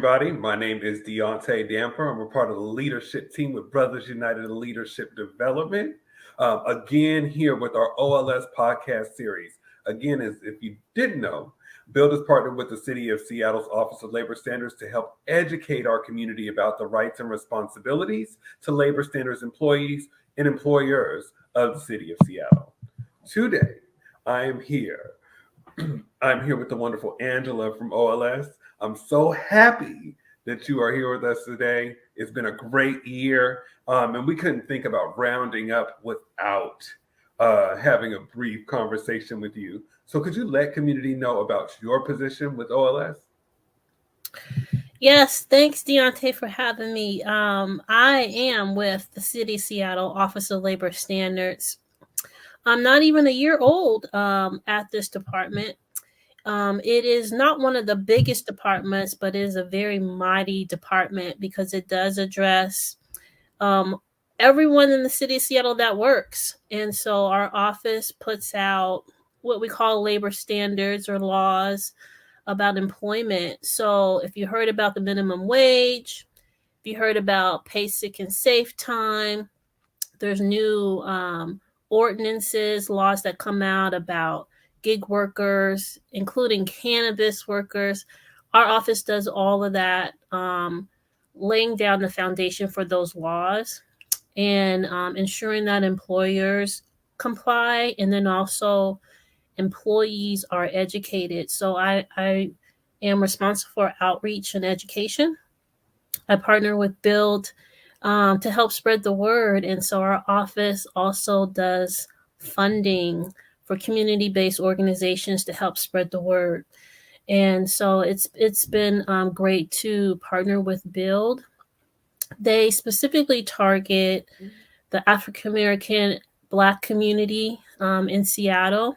everybody. My name is Deaunte Damper, and we're part of the leadership team with Brothers United in Leadership Development. Again, here with our OLS podcast series. Again, as if you didn't know, Build is partnered with the City of Seattle's Office of Labor Standards to help educate our community about the rights and responsibilities to labor standards employees and employers of the City of Seattle. Today, I am here. I'm here with the wonderful Angela from OLS. I'm so happy that you are here with us today. It's been a great year, and we couldn't think about rounding up without having a brief conversation with you. So could you let community know about your position with OLS? Yes, thanks, Deontay, for having me. I am with the City of Seattle Office of Labor Standards. I'm not even a year old at this department. It is not one of the biggest departments, but it is a very mighty department because it does address everyone in the City of Seattle that works. And so our office puts out what we call labor standards or laws about employment. So if you heard about the minimum wage, if you heard about pay, sick, and safe time, there's new ordinances, laws that come out about gig workers, including cannabis workers. Our office does all of that, laying down the foundation for those laws and ensuring that employers comply, and then also employees are educated. So I am responsible for outreach and education. I partner with Build to help spread the word. And so our office also does funding for community-based organizations to help spread the word. And so it's been great to partner with Build. They specifically target the African American Black community in Seattle,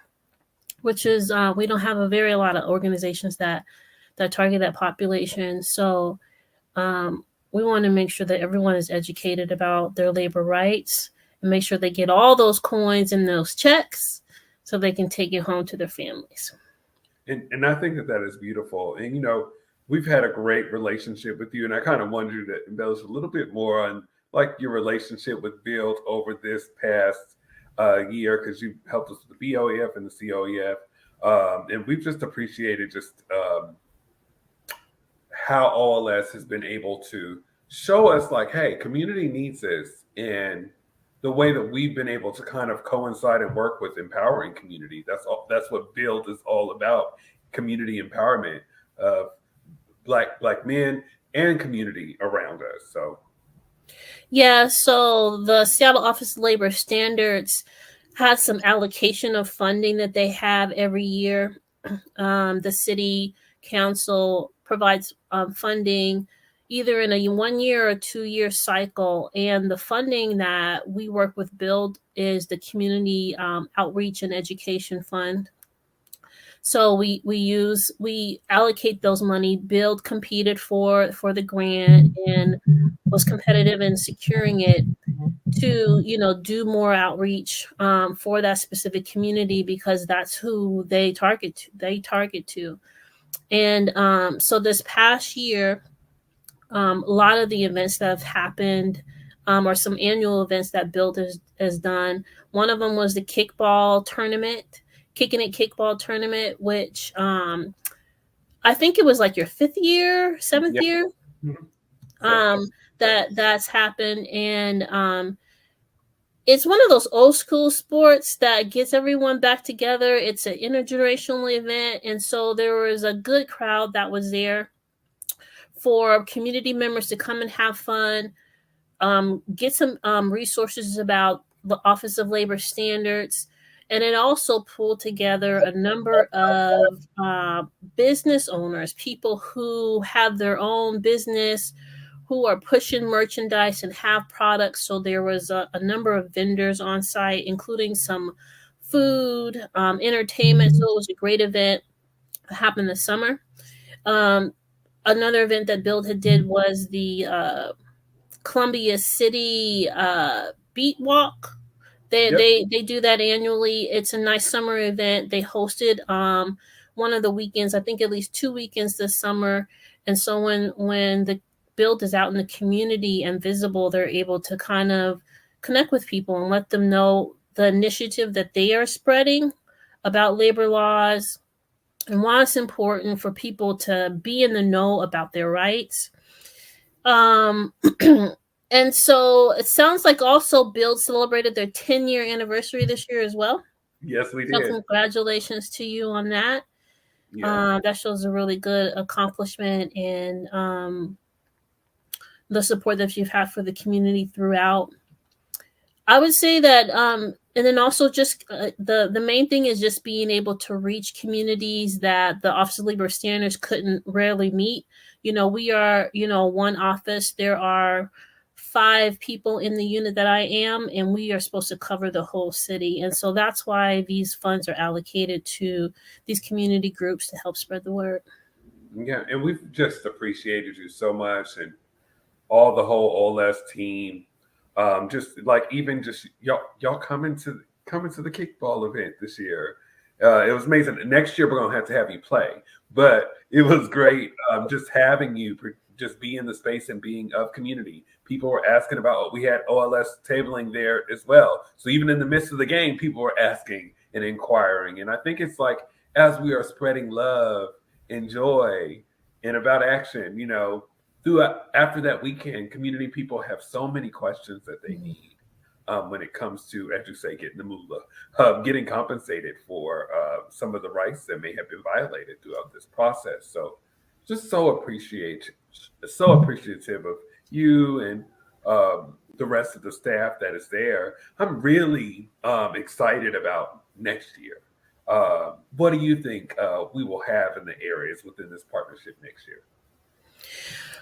which is we don't have a lot of organizations that target that population. So we want to make sure that everyone is educated about their labor rights and make sure they get all those coins and those checks so they can take it home to their families. And I think that is beautiful. And, we've had a great relationship with you. And I kind of wanted you to embellish a little bit more on like your relationship with Build over this past year, because you helped us with the BOEF and the COEF. And we've just appreciated just how OLS has been able to show us like, hey, community needs this. And the way that we've been able to kind of coincide and work with empowering community. That's what Build is all about. Community empowerment of black men and community around us. So yeah, so the Seattle Office of Labor Standards has some allocation of funding that they have every year. The city council provides funding either in a 1 year or 2 year cycle. And the funding that we work with Build is the Community Outreach and Education Fund. So we allocate those money. Build competed for the grant and was competitive in securing it to do more outreach for that specific community because that's who they target to. And so this past year, a lot of the events that have happened are some annual events that Build has done. One of them was the kickball tournament, Kicking It Kickball Tournament, which I think it was like your 7th year. That's happened. And it's one of those old school sports that gets everyone back together. It's an intergenerational event. And so there was a good crowd that was there for community members to come and have fun, get some resources about the Office of Labor Standards. And it also pulled together a number of business owners, people who have their own business, who are pushing merchandise and have products. So there was a number of vendors on site, including some food, entertainment. So it was a great event. It happened this summer. Another event that Build had did was the Columbia City Beat Walk. They do that annually. It's a nice summer event. They hosted one of the weekends, I think at least 2 weekends this summer. And so when the build is out in the community and visible, they're able to kind of connect with people and let them know the initiative that they are spreading about labor laws and why it's important for people to be in the know about their rights. And so it sounds like also Build celebrated their 10-year anniversary this year as well. Yes, we So did. congratulations to you on that. Yeah. That shows a really good accomplishment and the support that you've had for the community throughout. I would say that, and then also just the main thing is just being able to reach communities that the Office of Labor Standards couldn't rarely meet. We are, one office. There are 5 people in the unit that I am, and we are supposed to cover the whole city. And so that's why these funds are allocated to these community groups to help spread the word. Yeah, and we've just appreciated you so much, and all the whole OLS team. Just like even just y'all coming to the kickball event this year. It was amazing. Next year we're gonna have to have you play, but it was great just having you just be in the space and being of community. People were asking about. We had OLS tabling there as well, so even in the midst of the game, people were asking and inquiring. And I think it's like as we are spreading love and joy and about action, after that weekend, community people have so many questions that they need when it comes to, as you say, getting the moolah, getting compensated for some of the rights that may have been violated throughout this process. So, just so appreciative of you and the rest of the staff that is there. I'm really excited about next year. What do you think we will have in the areas within this partnership next year?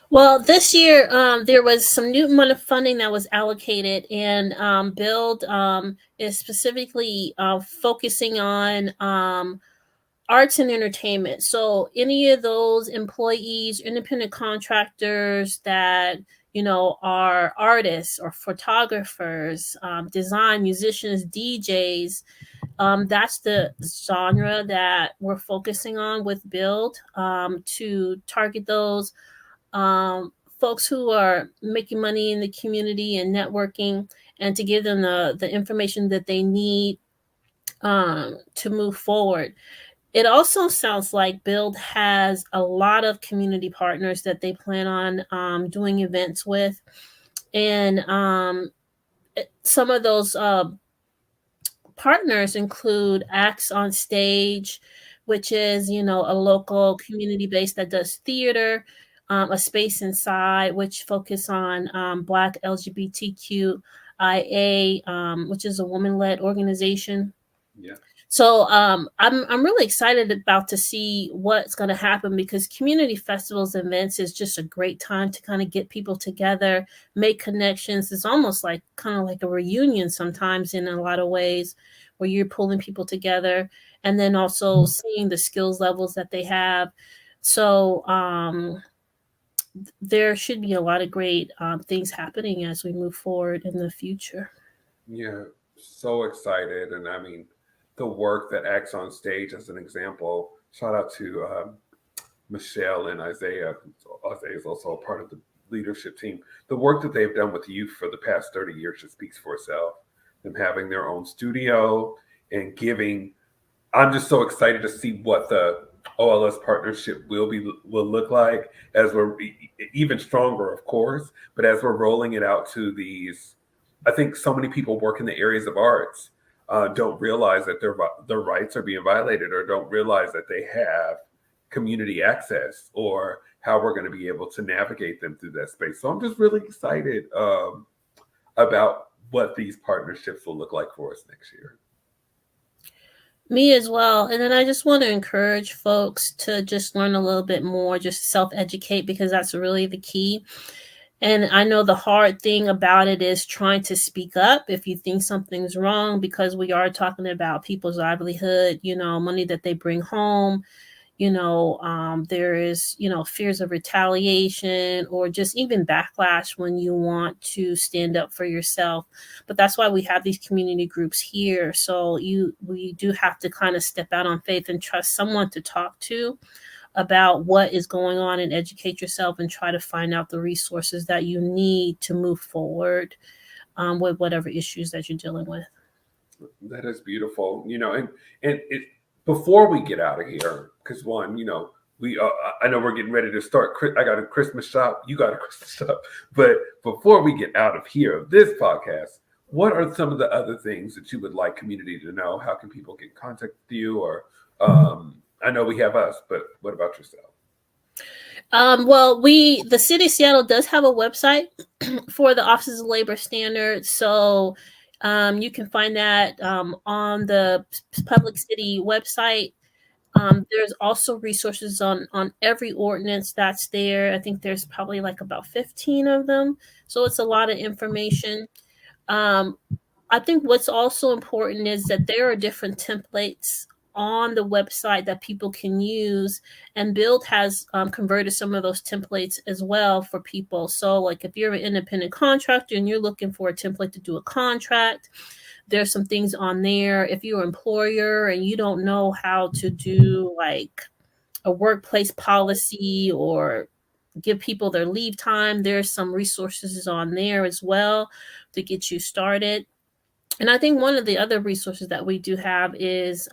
Well, this year there was some new amount of funding that was allocated, and Build is specifically focusing on arts and entertainment. So any of those employees, independent contractors that are artists or photographers, design, musicians, DJs. That's the genre that we're focusing on with Build to target those folks who are making money in the community and networking, and to give them the information that they need to move forward. It also sounds like Build has a lot of community partners that they plan on doing events with. And some of those partners include Acts on Stage, which is, a local community base that does theater. A Space Inside, which focus on Black LGBTQIA, which is a woman-led organization. Yeah. So I'm really excited about to see what's going to happen, because community festivals and events is just a great time to kind of get people together, make connections. It's almost like kind of like a reunion sometimes in a lot of ways, where you're pulling people together, and then also seeing the skills levels that they have. So there should be a lot of great things happening as we move forward in the future. Yeah, so excited. And I mean, the work that Acts on Stage, as an example, shout out to Michelle and Isaiah. Isaiah is also a part of the leadership team. The work that they've done with youth for the past 30 years just speaks for itself. Them having their own studio and giving. I'm just so excited to see what the OLS partnership will look like, as we're even stronger, of course, but as we're rolling it out to these. I think so many people work in the areas of arts don't realize that their rights are being violated, or don't realize that they have community access, or how we're going to be able to navigate them through that space. So I'm just really excited about what these partnerships will look like for us next year. Me as well. And then I just want to encourage folks to just learn a little bit more, just self-educate, because that's really the key. And I know the hard thing about it is trying to speak up if you think something's wrong, because we are talking about people's livelihood, money that they bring home, there is, fears of retaliation or just even backlash when you want to stand up for yourself. But that's why we have these community groups here. So we do have to kind of step out on faith and trust someone to talk to about what is going on and educate yourself and try to find out the resources that you need to move forward with whatever issues that you're dealing with. That is beautiful, and it, before we get out of here, because one, we I know we're getting ready to start. I got a Christmas shop, you got a Christmas shop, but before we get out of here, this podcast, what are some of the other things that you would like community to know? How can people get in contact with you? Or I know we have us, but what about yourself? Well, the city of Seattle does have a website for the Offices of Labor Standards. So you can find that on the public city website. There's also resources on every ordinance that's there. I think there's probably like about 15 of them. So it's a lot of information. I think what's also important is that there are different templates on the website that people can use, and Build has converted some of those templates as well for people. So like if you're an independent contractor and you're looking for a template to do a contract, there's some things on there. If you're an employer and you don't know how to do like a workplace policy or give people their leave time, there's some resources on there as well to get you started. And I think one of the other resources that we do have is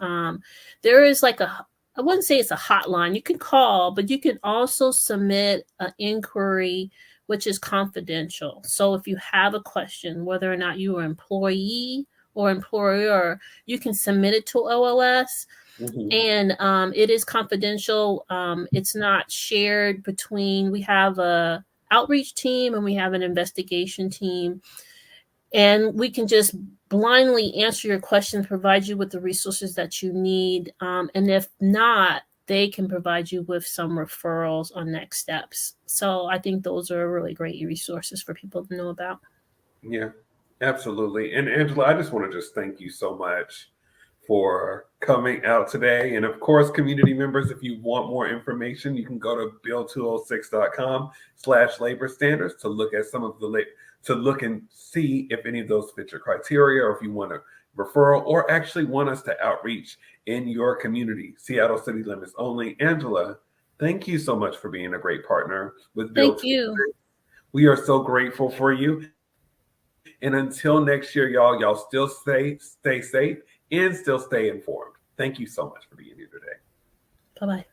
there is like I wouldn't say it's a hotline you can call, but you can also submit an inquiry, which is confidential. So if you have a question, whether or not you are an employee or employer, you can submit it to OLS. And it is confidential. It's not shared between, we have a outreach team and we have an investigation team. And we can just blindly answer your questions, provide you with the resources that you need. And if not, they can provide you with some referrals on next steps. So I think those are really great resources for people to know about. Yeah, absolutely. And Angela, I just want to just thank you so much for coming out today. And of course, community members, if you want more information, you can go to bill206.com/labor standards to look at some of the to look and see if any of those fit your criteria, or if you want a referral or actually want us to outreach in your community. Seattle city limits only. Angela, thank you so much for being a great partner with Bill. Thank you. We are so grateful for you. And until next year, y'all still stay safe and still stay informed. Thank you so much for being here today. Bye-bye.